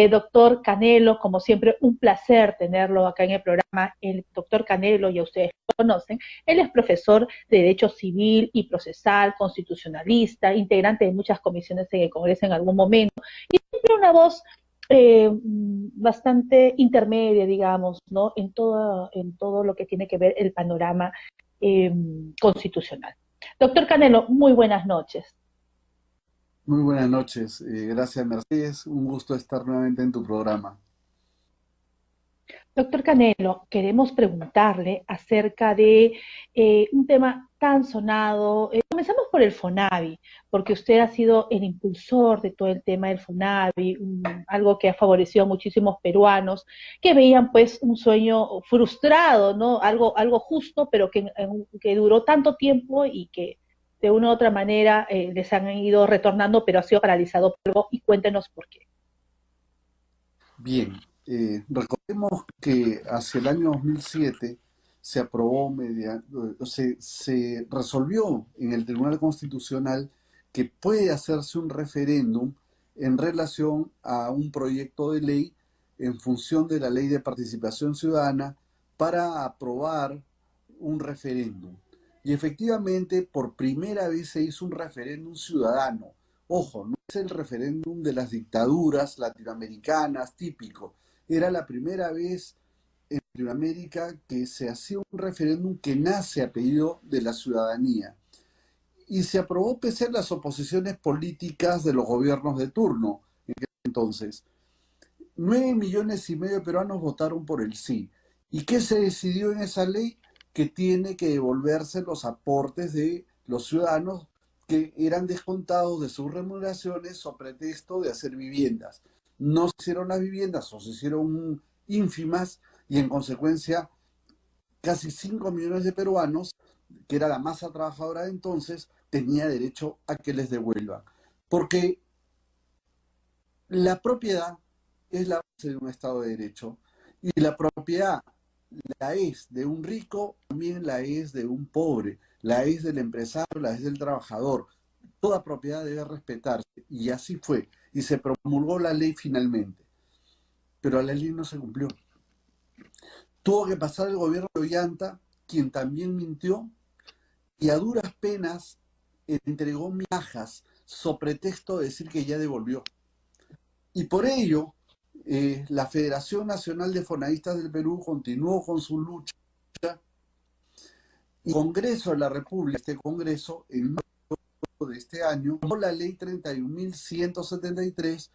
Doctor Canelo, como siempre, un placer tenerlo acá en el programa. El doctor Canelo, ya ustedes lo conocen, él es profesor de Derecho Civil y Procesal, constitucionalista, integrante de muchas comisiones en el Congreso en algún momento, y siempre una voz bastante intermedia, digamos, ¿no? En todo lo que tiene que ver el panorama eh, constitucional. Doctor Canelo, muy buenas noches. Muy buenas noches. Gracias, Mercedes. Un gusto estar nuevamente en tu programa. Doctor Canelo, queremos preguntarle acerca de un tema tan sonado. Comenzamos por el FONAVI, porque usted ha sido el impulsor de todo el tema del FONAVI, algo que ha favorecido a muchísimos peruanos que veían pues un sueño frustrado, ¿no? Algo justo, pero que duró tanto tiempo y que de una u otra manera les han ido retornando, pero ha sido paralizado por algo, y cuéntenos por qué. Bien, recordemos que hacia el año 2007 se aprobó, se resolvió en el Tribunal Constitucional que puede hacerse un referéndum en relación a un proyecto de ley en función de la Ley de Participación Ciudadana para aprobar un referéndum. Y efectivamente, por primera vez se hizo un referéndum ciudadano. Ojo, no es el referéndum de las dictaduras latinoamericanas típico. Era la primera vez en Latinoamérica que se hacía un referéndum que nace a pedido de la ciudadanía. Y se aprobó pese a las oposiciones políticas de los gobiernos de turno. Entonces, 9,5 millones de peruanos votaron por el sí. ¿Y qué se decidió en esa ley? Que tiene que devolverse los aportes de los ciudadanos que eran descontados de sus remuneraciones o pretexto de hacer viviendas. No se hicieron las viviendas o se hicieron ínfimas y en consecuencia casi 5 millones de peruanos, que era la masa trabajadora de entonces, tenía derecho a que les devuelvan. Porque la propiedad es la base de un Estado de Derecho y la propiedad la es de un rico, también la es de un pobre, la es del empresario, la es del trabajador. Toda propiedad debe respetarse y así fue. Y se promulgó la ley finalmente, pero la ley no se cumplió. Tuvo que pasar el gobierno de Ollanta, quien también mintió y a duras penas entregó migajas sobre pretexto de decir que ya devolvió. Y por ello, la Federación Nacional de Fonaístas del Perú continuó con su lucha. Y el Congreso de la República, este Congreso, en mayo de este año, aprobó la ley 31.173,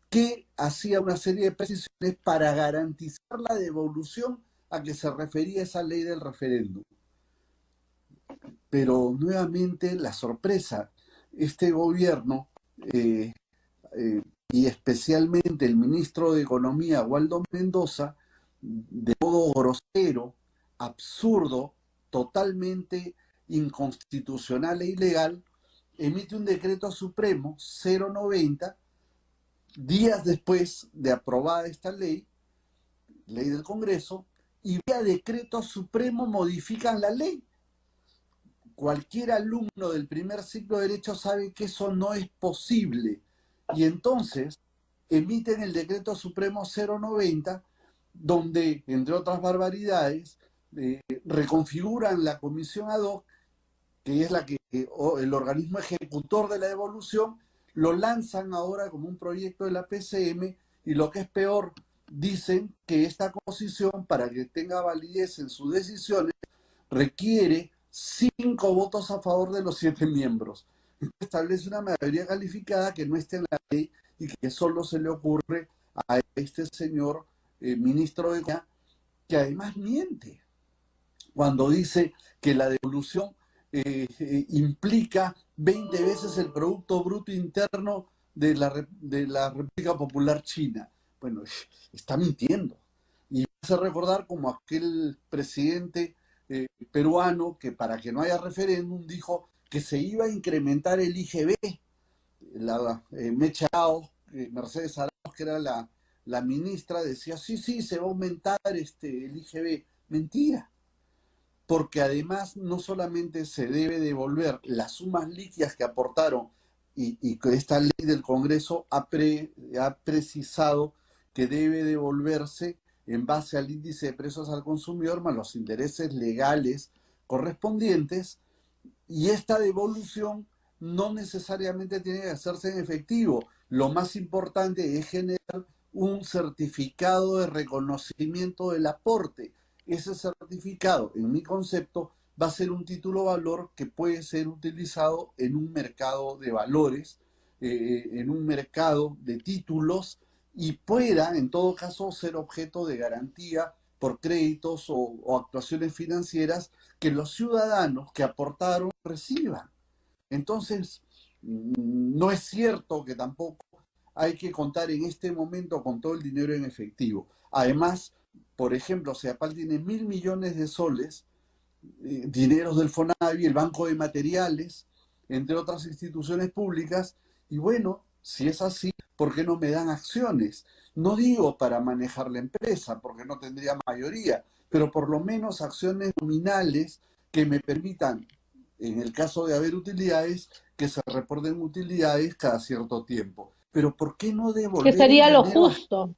que hacía una serie de precisiones para garantizar la devolución a que se refería esa ley del referéndum. Pero nuevamente la sorpresa, este gobierno y especialmente el ministro de Economía, Waldo Mendoza, de modo grosero, absurdo, totalmente inconstitucional e ilegal, emite un decreto supremo 090 días después de aprobada esta ley, ley del Congreso, y vía decreto supremo modifican la ley. Cualquier alumno del primer ciclo de Derecho sabe que eso no es posible. Y entonces emiten el decreto supremo 090, donde, entre otras barbaridades, reconfiguran la comisión ad hoc, que es el organismo ejecutor de la devolución, lo lanzan ahora como un proyecto de la PCM y lo que es peor, dicen que esta composición, para que tenga validez en sus decisiones, requiere 5 votos a favor de los 7 miembros. Establece una mayoría calificada que no está en la ley y que solo se le ocurre a este señor ministro de Economía, que además miente cuando dice que la devolución implica 20 veces el Producto Bruto Interno de la República Popular China. Bueno, está mintiendo. Y me hace recordar como aquel presidente peruano que para que no haya referéndum dijo que se iba a incrementar el IGB. La Mechao, Mercedes Arauz, que era la ministra, decía, sí, sí, se va a aumentar el IGB. Mentira, porque además no solamente se debe devolver las sumas líquidas que aportaron y que esta ley del Congreso ha precisado que debe devolverse en base al índice de precios al consumidor más los intereses legales correspondientes, y esta devolución no necesariamente tiene que hacerse en efectivo. Lo más importante es generar un certificado de reconocimiento del aporte. Ese certificado, en mi concepto, va a ser un título valor que puede ser utilizado en un mercado de valores, en un mercado de títulos, y pueda, en todo caso, ser objeto de garantía por créditos o actuaciones financieras que los ciudadanos que aportaron reciban. Entonces, no es cierto que tampoco hay que contar en este momento con todo el dinero en efectivo. Además, por ejemplo, CEPAL tiene 1.000 millones de soles, dineros del FONAVI, el Banco de Materiales, entre otras instituciones públicas, y bueno, si es así, ¿por qué no me dan acciones? No digo para manejar la empresa, porque no tendría mayoría, pero por lo menos acciones nominales que me permitan, en el caso de haber utilidades, que se reporten utilidades cada cierto tiempo. Pero ¿por qué no Que devolver el sería lo dinero? justo,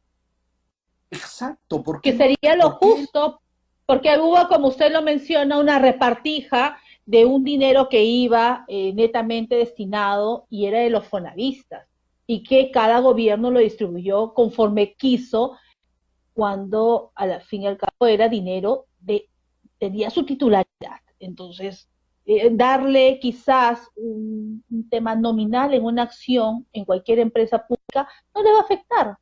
Exacto, ¿por que qué no? sería lo ¿Por qué? justo, porque hubo, como usted lo menciona, una repartija de un dinero que iba netamente destinado y era de los fonavistas, y que cada gobierno lo distribuyó conforme quiso, cuando al fin y al cabo era dinero tenía su titularidad. Entonces, darle quizás un tema nominal en una acción en cualquier empresa pública no le va a afectar,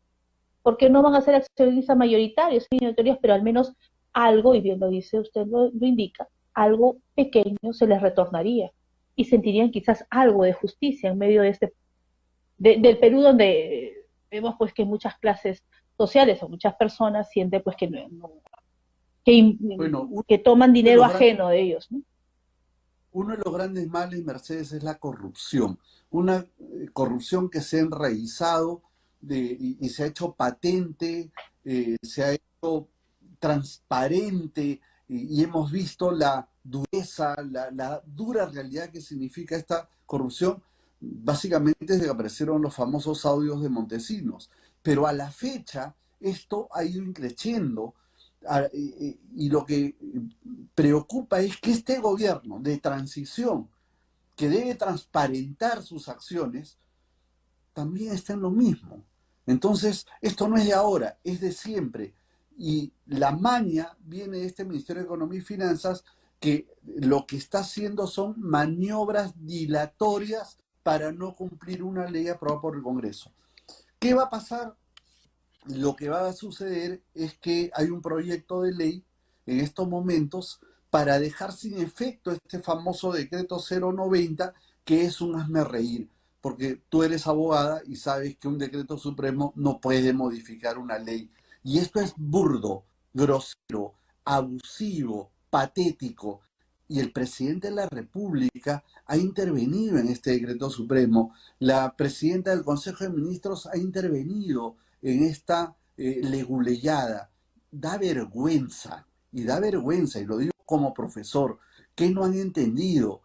porque no van a ser accionistas mayoritarios, minoritarios, pero al menos algo, y bien lo dice usted, lo indica, algo pequeño se les retornaría y sentirían quizás algo de justicia en medio de del Perú, donde vemos pues que muchas clases sociales o muchas personas sienten pues que, Bueno, que toman de dinero los grandes ajeno de ellos, ¿no? Uno de los grandes males, Mercedes, es la corrupción. Una corrupción que se ha enraizado y se ha hecho patente, se ha hecho transparente, y hemos visto la dureza, la dura realidad que significa esta corrupción, básicamente desde que aparecieron los famosos audios de Montesinos. Pero a la fecha esto ha ido increciendo, y lo que preocupa es que este gobierno de transición, que debe transparentar sus acciones, también está en lo mismo. Entonces, esto no es de ahora, es de siempre. Y la maña viene de este Ministerio de Economía y Finanzas, que lo que está haciendo son maniobras dilatorias para no cumplir una ley aprobada por el Congreso. ¿Qué va a pasar? Lo que va a suceder es que hay un proyecto de ley en estos momentos para dejar sin efecto este famoso decreto 090, que es un hazme reír, porque tú eres abogada y sabes que un decreto supremo no puede modificar una ley. Y esto es burdo, grosero, abusivo, patético. Y el presidente de la República ha intervenido en este decreto supremo. La presidenta del Consejo de Ministros ha intervenido en esta leguleyada. Da vergüenza, y lo digo como profesor, que no han entendido.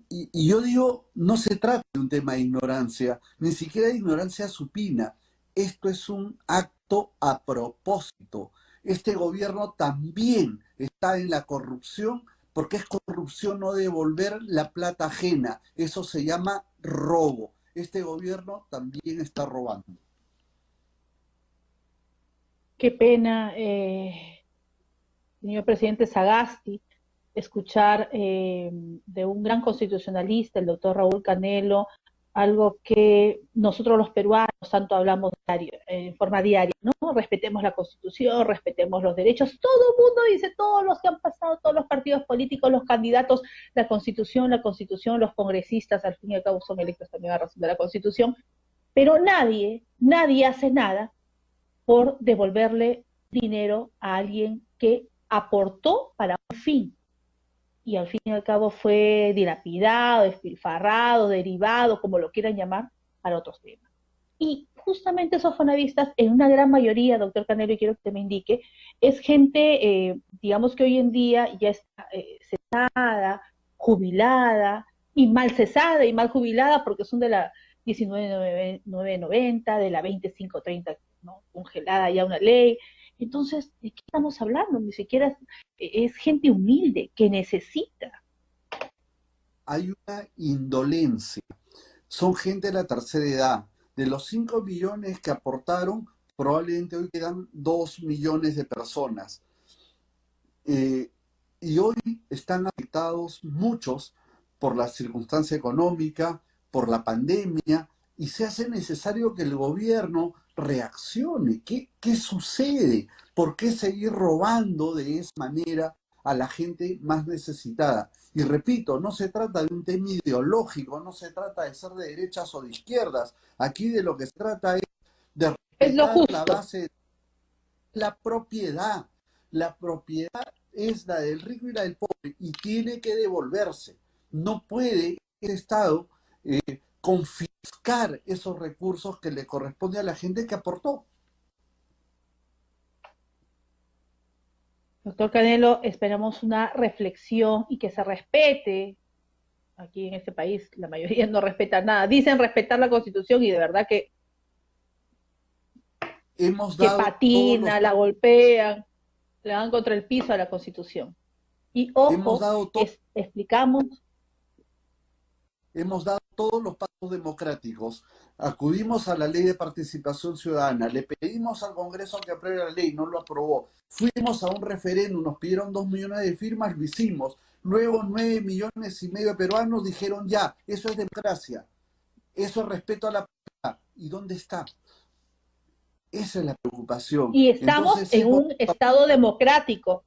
Y yo digo, no se trata de un tema de ignorancia, ni siquiera de ignorancia supina. Esto es un acto a propósito. Este gobierno también está en la corrupción, porque es corrupción no devolver la plata ajena. Eso se llama robo. Este gobierno también está robando. Qué pena, señor presidente Sagasti, escuchar de un gran constitucionalista, el doctor Raúl Canelo, algo que nosotros los peruanos tanto hablamos diario, en forma diaria, ¿no? Respetemos la Constitución, respetemos los derechos. Todo el mundo dice, todos los que han pasado, todos los partidos políticos, los candidatos, la Constitución, los congresistas, al fin y al cabo son electos también a razón de la Constitución, pero nadie hace nada por devolverle dinero a alguien que aportó para un fin y al fin y al cabo fue dilapidado, despilfarrado, derivado, como lo quieran llamar, para otros temas. Y justamente esos fonavistas, en una gran mayoría, doctor Canelo, y quiero que usted me indique, es gente, digamos que hoy en día ya está cesada, jubilada, y mal cesada y mal jubilada, porque son de la 19.990, de la 2530 ¿no? Congelada ya una ley. Entonces, ¿de qué estamos hablando? Ni siquiera es gente humilde que necesita. Hay una indolencia. Son gente de la tercera edad. De los 5 millones que aportaron, probablemente hoy quedan 2 millones de personas. Y hoy están afectados muchos por la circunstancia económica, por la pandemia, y se hace necesario que el gobierno reaccione. ¿Qué sucede? ¿Por qué seguir robando de esa manera a la gente más necesitada? Y repito, no se trata de un tema ideológico, no se trata de ser de derechas o de izquierdas. Aquí de lo que se trata es de Es lo respetar la justo. base de la propiedad. La propiedad es la del rico y la del pobre y tiene que devolverse. No puede el Estado confiscar esos recursos que le corresponde a la gente que aportó. Doctor Canelo, esperamos una reflexión y que se respete. Aquí en este país la mayoría no respeta nada. Dicen respetar la Constitución y de verdad Hemos que dado todos los patina, la golpean, le dan contra el piso a la Constitución. Y hemos ojo, dado explicamos. Hemos dado todos los pasos democráticos. Acudimos a la ley de participación ciudadana, le pedimos al Congreso que apruebe la ley, no lo aprobó. Fuimos a un referéndum, nos pidieron 2 millones de firmas, lo hicimos. Luego 9,5 millones de peruanos dijeron ya, eso es democracia, eso es respeto a la propiedad. ¿Y dónde está? Esa es la preocupación. Y estamos Entonces, en un Estado democrático.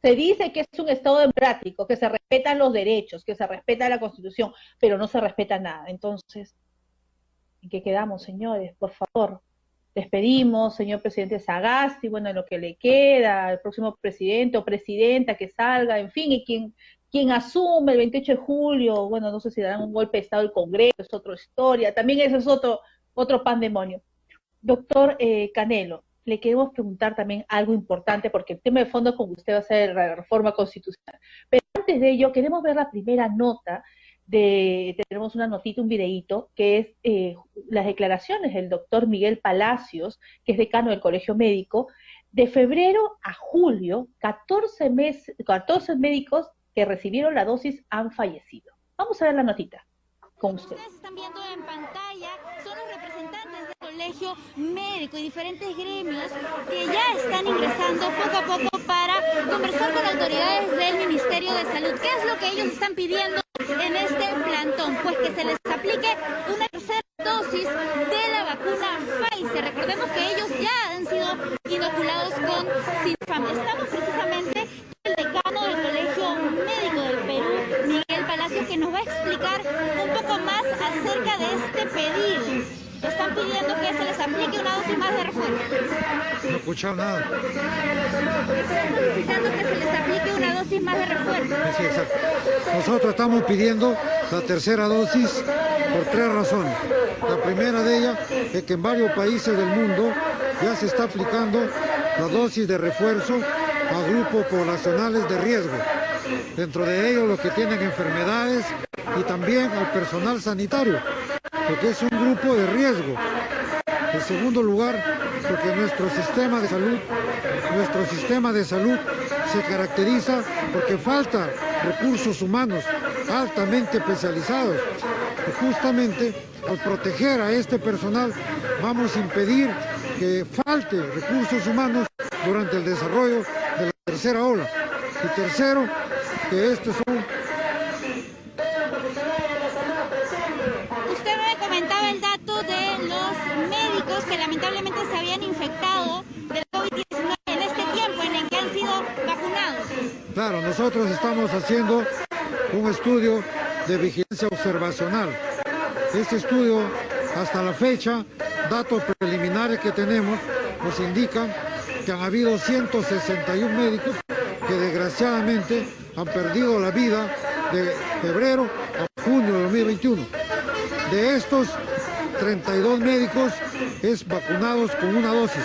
Se dice que es un Estado democrático, que se respetan los derechos, que se respeta la Constitución, pero no se respeta nada. Entonces, ¿en qué quedamos, señores? Por favor, les pedimos, señor presidente Sagasti, bueno, en lo que le queda, el próximo presidente o presidenta que salga, en fin, y quien asume el 28 de julio, bueno, no sé si darán un golpe de Estado al Congreso, es otra historia, también eso es otro pandemonio. Doctor Canelo, le queremos preguntar también algo importante, porque el tema de fondo con usted va a ser la reforma constitucional. Pero antes de ello, queremos ver la primera nota, tenemos una notita, un videíto, que es las declaraciones del doctor Miguel Palacios, que es decano del Colegio Médico. De febrero a julio, 14 médicos que recibieron la dosis han fallecido. Vamos a ver la notita con usted. Ustedes están viendo en pantalla, son los representantes del Colegio Médico y diferentes gremios que ya están ingresando poco a poco para conversar con autoridades del Ministerio de Salud. ¿Qué es lo que ellos están pidiendo en este plantón? Pues que se les aplique una tercera dosis de la vacuna Pfizer. Recordemos que ellos ya han sido inoculados con Sinopharm. Estamos precisamente con el decano del Colegio Médico del Perú, Miguel Palacios, que nos va a explicar un poco más acerca de este pedido. Están pidiendo que se les aplique una dosis más de refuerzo. No he escuchado nada. Están solicitando que se les aplique una dosis más de refuerzo. Sí, exacto. Nosotros estamos pidiendo la tercera dosis por 3 razones. La primera de ellas es que en varios países del mundo ya se está aplicando la dosis de refuerzo a grupos poblacionales de riesgo. Dentro de ellos los que tienen enfermedades y también al personal sanitario, porque es un grupo de riesgo. En segundo lugar, porque nuestro sistema de salud se caracteriza porque falta recursos humanos altamente especializados. Y justamente al proteger a este personal vamos a impedir que falte recursos humanos durante el desarrollo de la tercera ola. Y tercero, que estos son... Usted me comentaba el dato de los médicos que lamentablemente se habían infectado del COVID-19 en este tiempo en el que han sido vacunados. Claro, nosotros estamos haciendo un estudio de vigilancia observacional. Este estudio, hasta la fecha, datos preliminares que tenemos, nos indican que han habido 161 médicos que desgraciadamente han perdido la vida de febrero a junio de 2021. De estos, 32 médicos es vacunados con una dosis.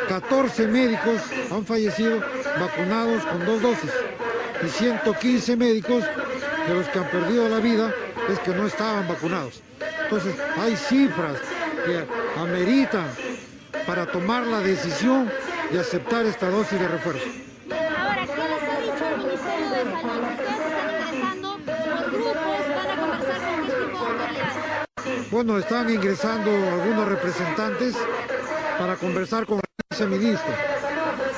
14 médicos han fallecido vacunados con 2 dosis. Y 115 médicos de los que han perdido la vida es que no estaban vacunados. Entonces, hay cifras que ameritan para tomar la decisión de aceptar esta dosis de refuerzo. Ahora, ¿qué les ha dicho el Ministerio de Salud? Ustedes están ingresando por grupos, van a conversar con qué tipo de autoridades. Bueno, están ingresando algunos representantes para conversar con el viceministro.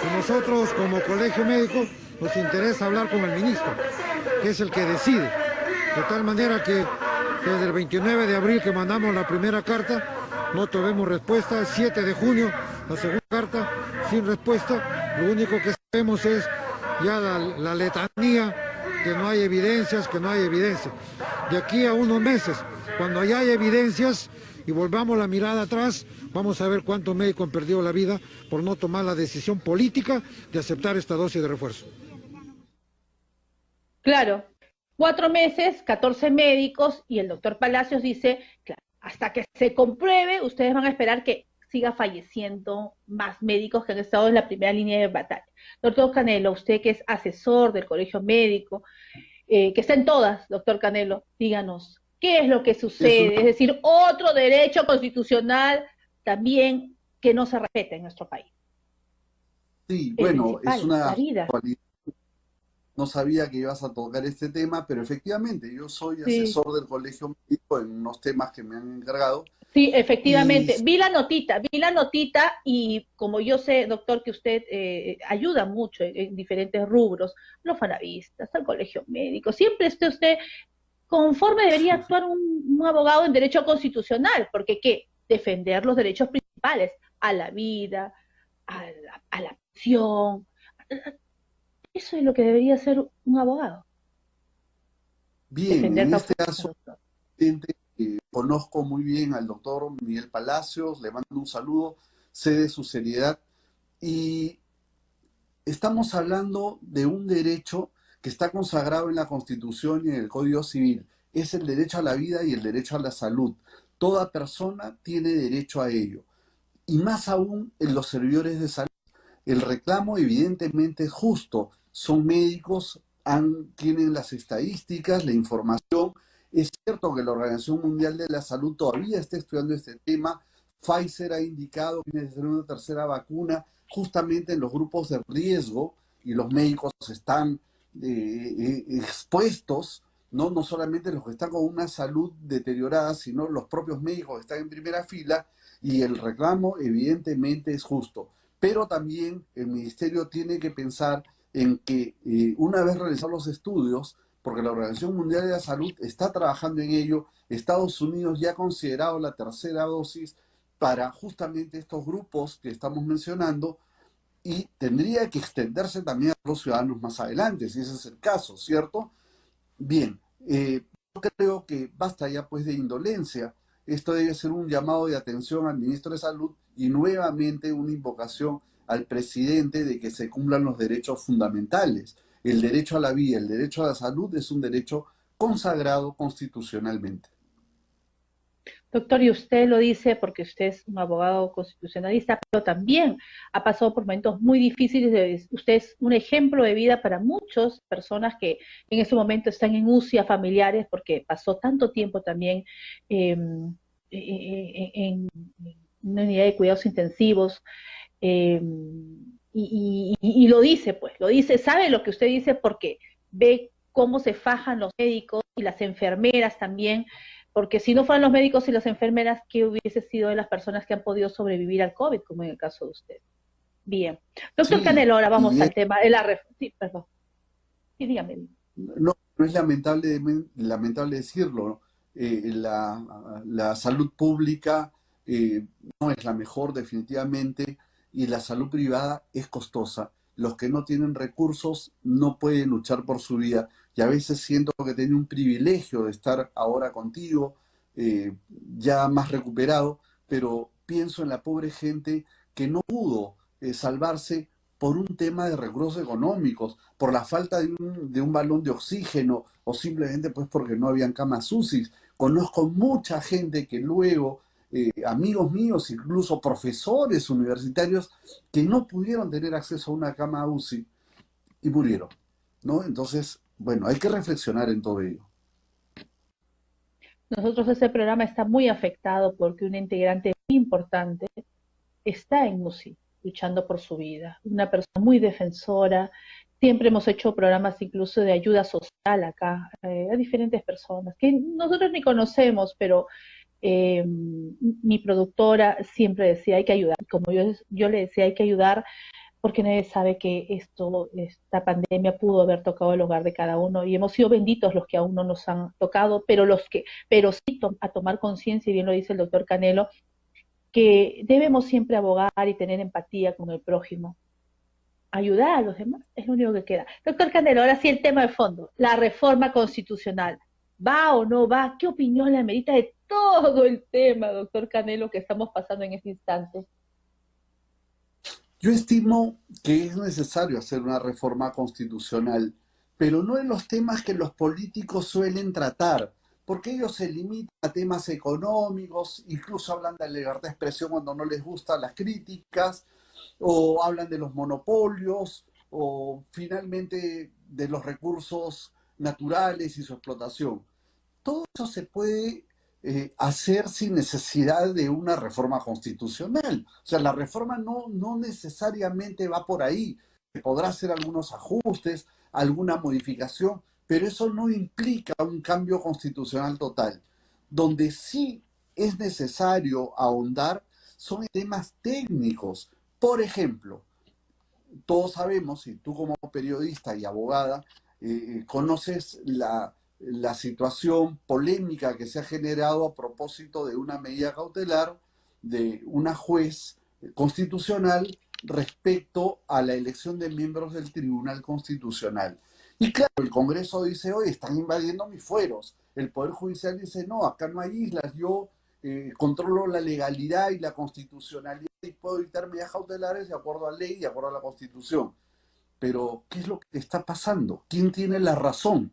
Y nosotros, como colegio médico, nos interesa hablar con el ministro, que es el que decide. De tal manera que desde el 29 de abril que mandamos la primera carta, no tuvimos respuesta. 7 de junio, la segunda carta, sin respuesta. Lo único que sabemos es ya la letanía, que no hay evidencias, que no hay evidencias. De aquí a unos meses, cuando ya hay evidencias y volvamos la mirada atrás, vamos a ver cuántos médicos han perdido la vida por no tomar la decisión política de aceptar esta dosis de refuerzo. Claro, 4 meses, 14 médicos, y el doctor Palacios dice, claro, hasta que se compruebe, ustedes van a esperar que siga falleciendo más médicos que han estado en la primera línea de batalla. Doctor Canelo, usted que es asesor del Colegio Médico, que está en todas, doctor Canelo, díganos, ¿qué es lo que sucede? Es decir, otro derecho constitucional también que no se respeta en nuestro país. Sí, bueno, es una la vida. No sabía que ibas a tocar este tema, pero efectivamente yo soy asesor del Colegio Médico en unos temas que me han encargado. Sí, efectivamente. Vi la notita y como yo sé, doctor, que usted ayuda mucho en diferentes rubros, los fanavistas, al Colegio Médico, siempre esté usted conforme debería actuar un abogado en derecho constitucional, porque ¿qué? Defender los derechos principales, a la vida, a la acción. Eso es lo que debería ser un abogado. Bien, Defender en este causas, caso, doctor. conozco muy bien al doctor Miguel Palacios, le mando un saludo, sé de su seriedad y estamos hablando de un derecho que está consagrado en la Constitución y en el Código Civil. Es el derecho a la vida y el derecho a la salud. Toda persona tiene derecho a ello. Y más aún en los servidores de salud. El reclamo evidentemente es justo. Son médicos, tienen las estadísticas, la información. Es cierto que la Organización Mundial de la Salud todavía está estudiando este tema. Pfizer ha indicado que viene de ser una tercera vacuna justamente en los grupos de riesgo y los médicos están expuestos, ¿no? No solamente los que están con una salud deteriorada, sino los propios médicos que están en primera fila y el reclamo evidentemente es justo. Pero también el ministerio tiene que pensar en que una vez realizados los estudios, porque la Organización Mundial de la Salud está trabajando en ello, Estados Unidos ya ha considerado la tercera dosis para justamente estos grupos que estamos mencionando y tendría que extenderse también a los ciudadanos más adelante, si ese es el caso, ¿cierto? Bien, yo creo que basta ya pues de indolencia. Esto debe ser un llamado de atención al ministro de Salud y nuevamente una invocación al presidente de que se cumplan los derechos fundamentales. El derecho a la vida, el derecho a la salud es un derecho consagrado constitucionalmente. Doctor, y usted lo dice porque usted es un abogado constitucionalista, pero también ha pasado por momentos muy difíciles. Usted es un ejemplo de vida para muchas personas que en ese momento están en UCI a familiares porque pasó tanto tiempo también en una unidad de cuidados intensivos. Y lo dice, pues, lo dice, sabe lo que usted dice porque ve cómo se fajan los médicos y las enfermeras también, porque si no fueran los médicos y las enfermeras, ¿qué hubiese sido de las personas que han podido sobrevivir al COVID, como en el caso de usted? Bien. Doctor Sí, Canelo, ahora vamos al tema de la reforma. Sí, perdón. Sí, dígame. no es lamentable decirlo, ¿no? La salud pública no es la mejor definitivamente y la salud privada es costosa. Los que no tienen recursos no pueden luchar por su vida y a veces siento que tengo un privilegio de estar ahora contigo, ya más recuperado, pero pienso en la pobre gente que no pudo salvarse por un tema de recursos económicos, por la falta de un balón de oxígeno o simplemente pues porque no habían camas UCI. Conozco mucha gente que luego, amigos míos, incluso profesores universitarios, que no pudieron tener acceso a una cama UCI y murieron, ¿no? Entonces, bueno, hay que reflexionar en todo ello. Nosotros ese programa está muy afectado porque un integrante muy importante está en UCI, luchando por su vida. Una persona muy defensora. Siempre hemos hecho programas incluso de ayuda social acá, a diferentes personas, que nosotros ni conocemos, pero mi productora siempre decía hay que ayudar. Como yo le decía hay que ayudar porque nadie sabe que esta pandemia pudo haber tocado el hogar de cada uno y hemos sido benditos los que aún no nos han tocado, pero sí a tomar conciencia, y bien lo dice el doctor Canelo, que debemos siempre abogar y tener empatía con el prójimo. Ayudar a los demás es lo único que queda. Doctor Canelo, ahora sí el tema de fondo, la reforma constitucional. ¿Va o no va? ¿Qué opinión le amerita de todo el tema, doctor Canelo, que estamos pasando en este instante? Yo estimo que es necesario hacer una reforma constitucional, pero no en los temas que los políticos suelen tratar, porque ellos se limitan a temas económicos, incluso hablan de libertad de expresión cuando no les gustan las críticas, o hablan de los monopolios, o finalmente de los recursos naturales y su explotación. Todo eso se puede hacer sin necesidad de una reforma constitucional. O sea, la reforma no necesariamente va por ahí. Podrá hacer algunos ajustes, alguna modificación, pero eso no implica un cambio constitucional total. Donde sí es necesario ahondar son en temas técnicos. Por ejemplo, todos sabemos, y tú como periodista y abogada, conoces la situación polémica que se ha generado a propósito de una medida cautelar de una juez constitucional respecto a la elección de miembros del Tribunal Constitucional. Y claro, el Congreso dice, oye, están invadiendo mis fueros. El Poder Judicial dice, no, acá no hay islas, yo controlo la legalidad y la constitucionalidad y puedo dictar medidas cautelares de acuerdo a la ley y de acuerdo a la Constitución. Pero, ¿qué es lo que está pasando? ¿Quién tiene la razón?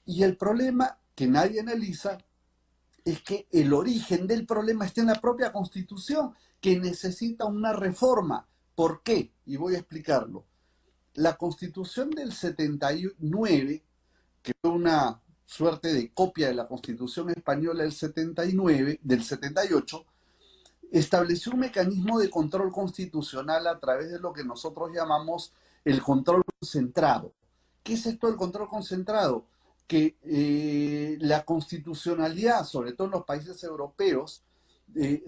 Y el problema que nadie analiza es que el origen del problema está en la propia Constitución, que necesita una reforma. ¿Por qué? Y voy a explicarlo. La Constitución del 79, que fue una suerte de copia de la Constitución española del 79, del 78, estableció un mecanismo de control constitucional a través de lo que nosotros llamamos el control concentrado. ¿Qué es esto del control concentrado? Que la constitucionalidad, sobre todo en los países europeos,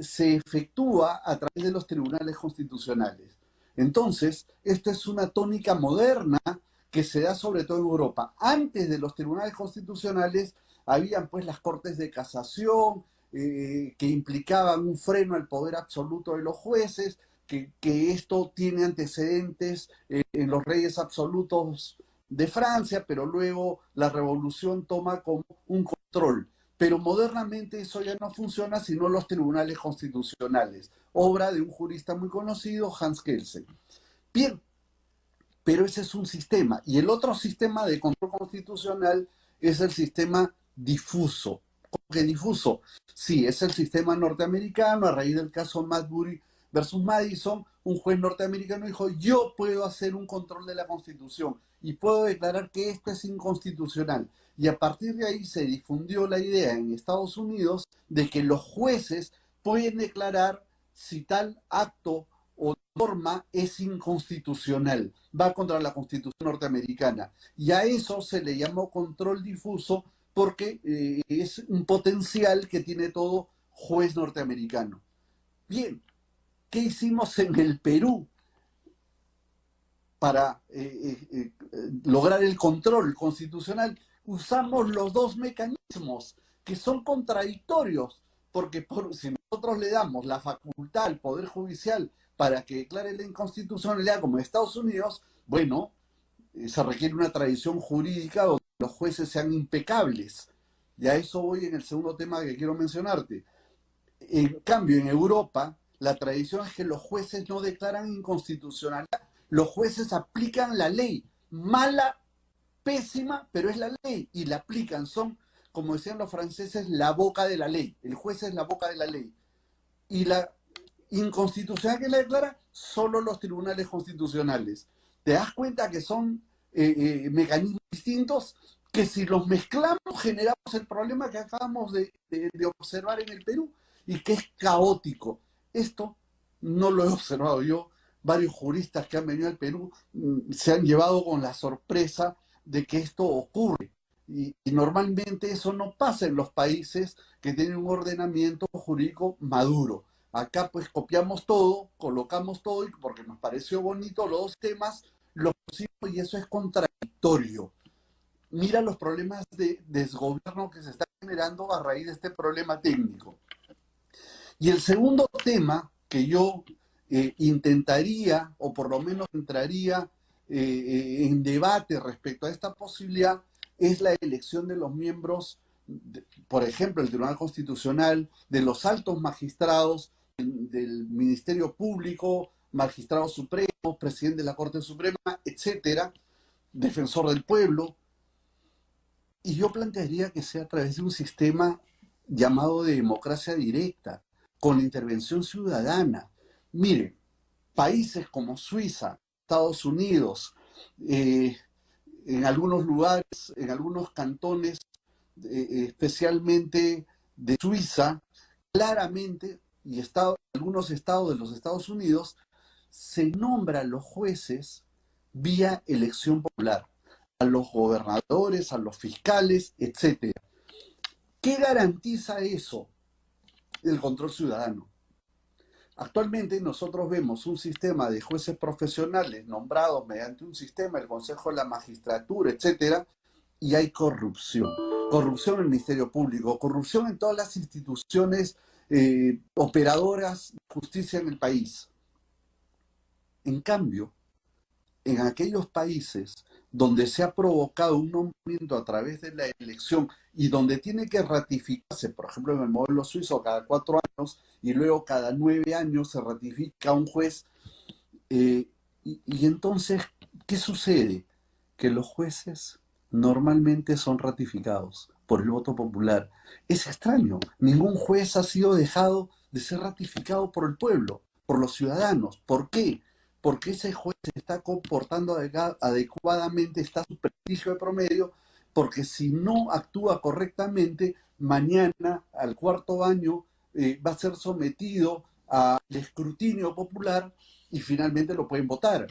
se efectúa a través de los tribunales constitucionales. Entonces, esto es una tónica moderna que se da sobre todo en Europa. Antes de los tribunales constitucionales habían pues las cortes de casación, que implicaban un freno al poder absoluto de los jueces, que esto tiene antecedentes en los reyes absolutos de Francia, pero luego la revolución toma como un control. Pero modernamente eso ya no funciona sino los tribunales constitucionales, obra de un jurista muy conocido, Hans Kelsen. Bien, pero ese es un sistema. Y el otro sistema de control constitucional es el sistema difuso. ¿Cómo que difuso? Sí, es el sistema norteamericano. A raíz del caso Marbury versus Madison, un juez norteamericano dijo, yo puedo hacer un control de la Constitución y puedo declarar que esto es inconstitucional. Y a partir de ahí se difundió la idea en Estados Unidos de que los jueces pueden declarar si tal acto o norma es inconstitucional, va contra la Constitución norteamericana. Y a eso se le llamó control difuso porque es un potencial que tiene todo juez norteamericano. Bien, ¿qué hicimos en el Perú para lograr el control constitucional? Usamos los dos mecanismos que son contradictorios, porque si nosotros le damos la facultad al Poder Judicial para que declare la inconstitucionalidad como en Estados Unidos, bueno, se requiere una tradición jurídica donde los jueces sean impecables. Y a eso voy en el segundo tema que quiero mencionarte. En cambio, en Europa, la tradición es que los jueces no declaran inconstitucionalidad. Los jueces aplican la ley. Mala, pésima, pero es la ley. Y la aplican. Son, como decían los franceses, la boca de la ley. El juez es la boca de la ley. Y la inconstitucional que la declara, solo los tribunales constitucionales. ¿Te das cuenta que son mecanismos distintos? Que si los mezclamos generamos el problema que acabamos de observar en el Perú y que es caótico. Esto no lo he observado yo, varios juristas que han venido al Perú se han llevado con la sorpresa de que esto ocurre. Y normalmente eso no pasa en los países que tienen un ordenamiento jurídico maduro. Acá pues copiamos todo, colocamos todo y porque nos pareció bonito los dos temas, lo pusimos y eso es contradictorio. Mira los problemas de desgobierno que se están generando a raíz de este problema técnico. Y el segundo tema que yo intentaría, o por lo menos entraría en debate respecto a esta posibilidad, es la elección de los miembros, por ejemplo, del Tribunal Constitucional, de los altos magistrados, del Ministerio Público, magistrados supremos, presidente de la Corte Suprema, etcétera, defensor del pueblo. Y yo plantearía que sea a través de un sistema llamado de democracia directa, con intervención ciudadana. Mire, países como Suiza, Estados Unidos, en algunos lugares, en algunos cantones, especialmente de Suiza, claramente, y algunos estados de los Estados Unidos, se nombra a los jueces vía elección popular, a los gobernadores, a los fiscales, etc. ¿Qué garantiza eso? El control ciudadano. Actualmente nosotros vemos un sistema de jueces profesionales nombrados mediante un sistema, el Consejo de la Magistratura, etcétera, y hay corrupción. Corrupción en el Ministerio Público, corrupción en todas las instituciones operadoras de justicia en el país. En cambio, en aquellos países donde se ha provocado un nombramiento a través de la elección y donde tiene que ratificarse, por ejemplo en el modelo suizo cada 4 años y luego cada 9 años se ratifica un juez, y entonces, ¿qué sucede? Que los jueces normalmente son ratificados por el voto popular. Es extraño, ningún juez ha sido dejado de ser ratificado por el pueblo, por los ciudadanos. ¿Por qué? Porque ese juez se está comportando adecuadamente, está a su prestigio de promedio, porque si no actúa correctamente, mañana, al 4.º año, va a ser sometido al escrutinio popular y finalmente lo pueden votar.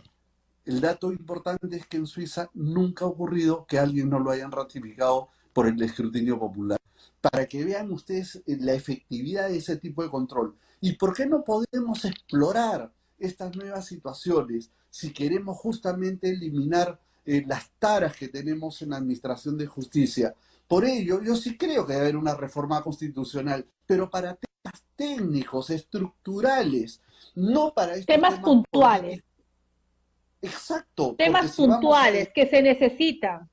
El dato importante es que en Suiza nunca ha ocurrido que alguien no lo hayan ratificado por el escrutinio popular. Para que vean ustedes la efectividad de ese tipo de control. ¿Y por qué no podemos explorar estas nuevas situaciones si queremos justamente eliminar las taras que tenemos en la administración de justicia? Por ello, yo sí creo que debe haber una reforma constitucional, pero para temas técnicos, estructurales, no para estos temas puntuales. Exacto. Temas puntuales que se necesitan.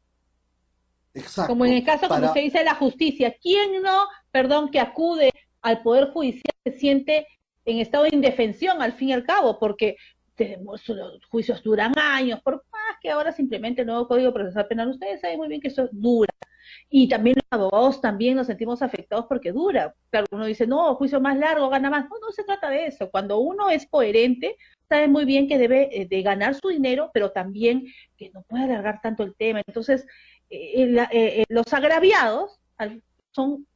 Exacto. Como en el caso, como usted dice, de la justicia. ¿Quién no, que acude al Poder Judicial se siente en estado de indefensión al fin y al cabo? Porque los juicios duran años, por más que ahora simplemente el nuevo Código Procesal Penal, ustedes saben muy bien que eso dura. Y también los abogados también nos sentimos afectados porque dura. Claro, uno dice, no, juicio más largo, gana más. No, no se trata de eso. Cuando uno es coherente, sabe muy bien que debe de ganar su dinero, pero también que no puede alargar tanto el tema. Entonces, los agraviados son,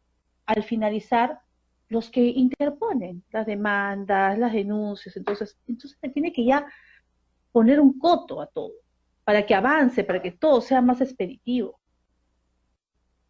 al finalizar, los que interponen las demandas, las denuncias. Entonces se tiene que ya poner un coto a todo, para que avance, para que todo sea más expeditivo.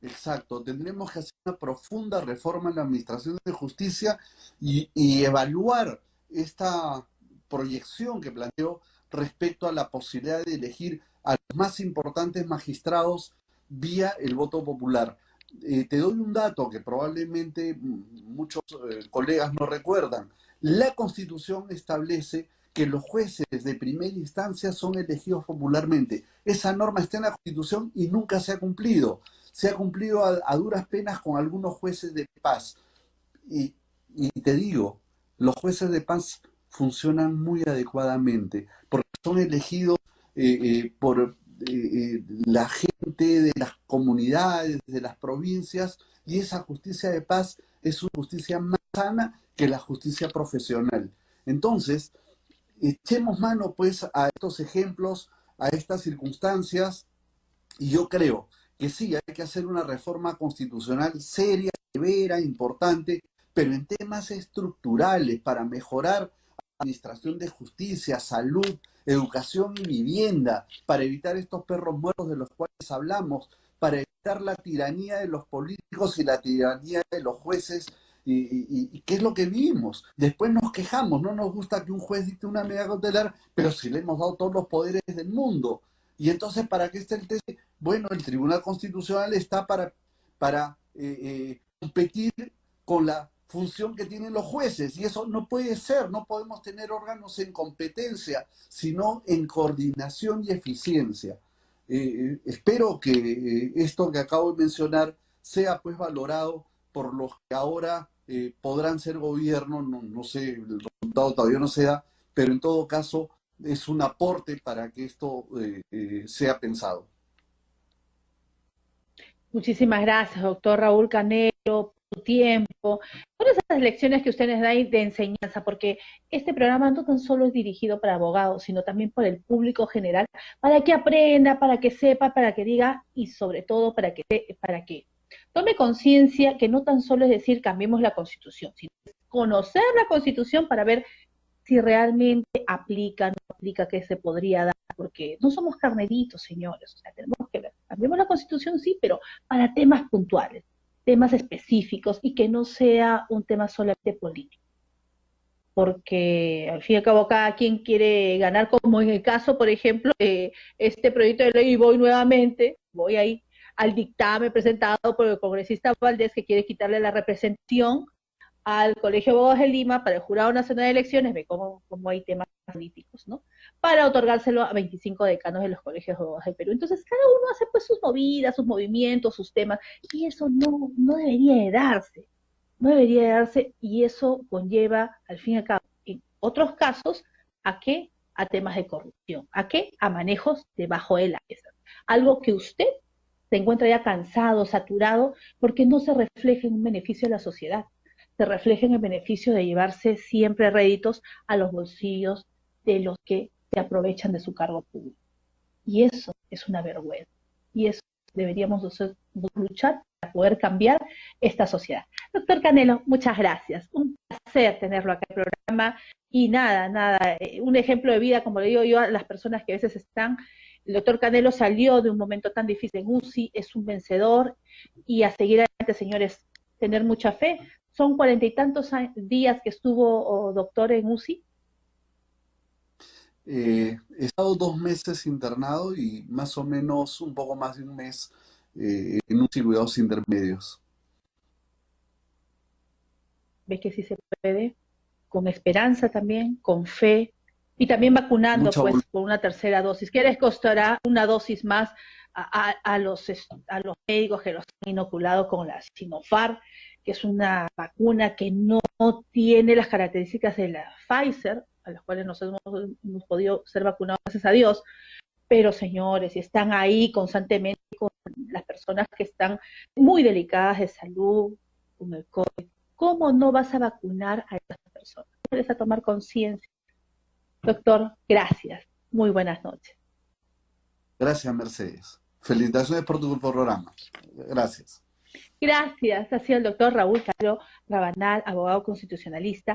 Exacto, tendremos que hacer una profunda reforma en la administración de justicia y evaluar esta proyección que planteó respecto a la posibilidad de elegir a los más importantes magistrados vía el voto popular. Te doy un dato que probablemente muchos colegas no recuerdan. La Constitución establece que los jueces de primera instancia son elegidos popularmente. Esa norma está en la Constitución y nunca se ha cumplido. Se ha cumplido a duras penas con algunos jueces de paz. Y te digo, los jueces de paz funcionan muy adecuadamente, porque son elegidos por la gente de las comunidades, de las provincias, y esa justicia de paz es una justicia más sana que la justicia profesional. Entonces, echemos mano pues a estos ejemplos, a estas circunstancias, y yo creo que sí, hay que hacer una reforma constitucional seria, severa, importante, pero en temas estructurales para mejorar administración de justicia, salud, educación y vivienda, para evitar estos perros muertos de los cuales hablamos, para evitar la tiranía de los políticos y la tiranía de los jueces. ¿Y qué es lo que vivimos? Después nos quejamos, no nos gusta que un juez dicte una medida cautelar, pero si le hemos dado todos los poderes del mundo. Y entonces, ¿para qué está el TC? Bueno, el Tribunal Constitucional está para competir con la función que tienen los jueces, y eso no puede ser. No podemos tener órganos en competencia, sino en coordinación y eficiencia. Espero que esto que acabo de mencionar sea pues valorado por los que ahora podrán ser gobierno. No sé, el resultado todavía no se da, pero en todo caso es un aporte para que esto sea pensado. Muchísimas gracias, doctor Raúl Canelo, por su tiempo, por esas lecciones que usted nos da de enseñanza, porque este programa no tan solo es dirigido para abogados, sino también por el público general, para que aprenda, para que sepa, para que diga y sobre todo para que tome conciencia que no tan solo es decir cambiemos la Constitución, sino conocer la Constitución para ver si realmente aplica, no aplica, qué se podría dar, porque no somos carneritos, señores, o sea, tenemos que ver, cambiemos la Constitución, sí, pero para temas puntuales, temas específicos, y que no sea un tema solamente político, porque al fin y al cabo cada quien quiere ganar, como en el caso, por ejemplo, este proyecto de ley, y voy ahí, al dictamen presentado por el congresista Valdés, que quiere quitarle la representación al Colegio de Abogados de Lima para el Jurado Nacional de Elecciones, ve cómo hay temas políticos, ¿no? Para otorgárselo a 25 decanos de los colegios de abogados del Perú. Entonces cada uno hace pues sus movidas, sus movimientos, sus temas, y eso no debería de darse, no debería de darse, y eso conlleva, al fin y al cabo, en otros casos, ¿a qué? A temas de corrupción. ¿A qué? A manejos debajo de la mesa. Algo que usted se encuentra ya cansado, saturado, porque no se refleja en un beneficio de la sociedad, se refleja en el beneficio de llevarse siempre réditos a los bolsillos de los que se aprovechan de su cargo público. Y eso es una vergüenza. Y eso deberíamos luchar para poder cambiar esta sociedad. Doctor Canelo, muchas gracias. Un placer tenerlo acá en el programa. Y nada, un ejemplo de vida, como le digo yo a las personas que a veces están. El doctor Canelo salió de un momento tan difícil en UCI, es un vencedor, y a seguir adelante, señores, tener mucha fe. Son 40 y tantos días que estuvo, doctor, en UCI. He estado 2 meses internado y más o menos un poco más de un mes en UCI cuidados intermedios. Ve que sí se puede, con esperanza también, con fe, y también vacunando pues por una tercera dosis, que les costará una dosis más a los médicos que los han inoculado con la Sinopharm, que es una vacuna que no tiene las características de la Pfizer, a las cuales nosotros hemos podido ser vacunados, gracias a Dios. Pero señores, si están ahí constantemente con las personas que están muy delicadas de salud, con el COVID, ¿cómo no vas a vacunar a esas personas? Tienes a tomar conciencia. Doctor, gracias. Muy buenas noches. Gracias, Mercedes. Felicitaciones por tu programa. Gracias. Gracias. Ha sido el doctor Raúl Canelo Rabanal, abogado constitucionalista.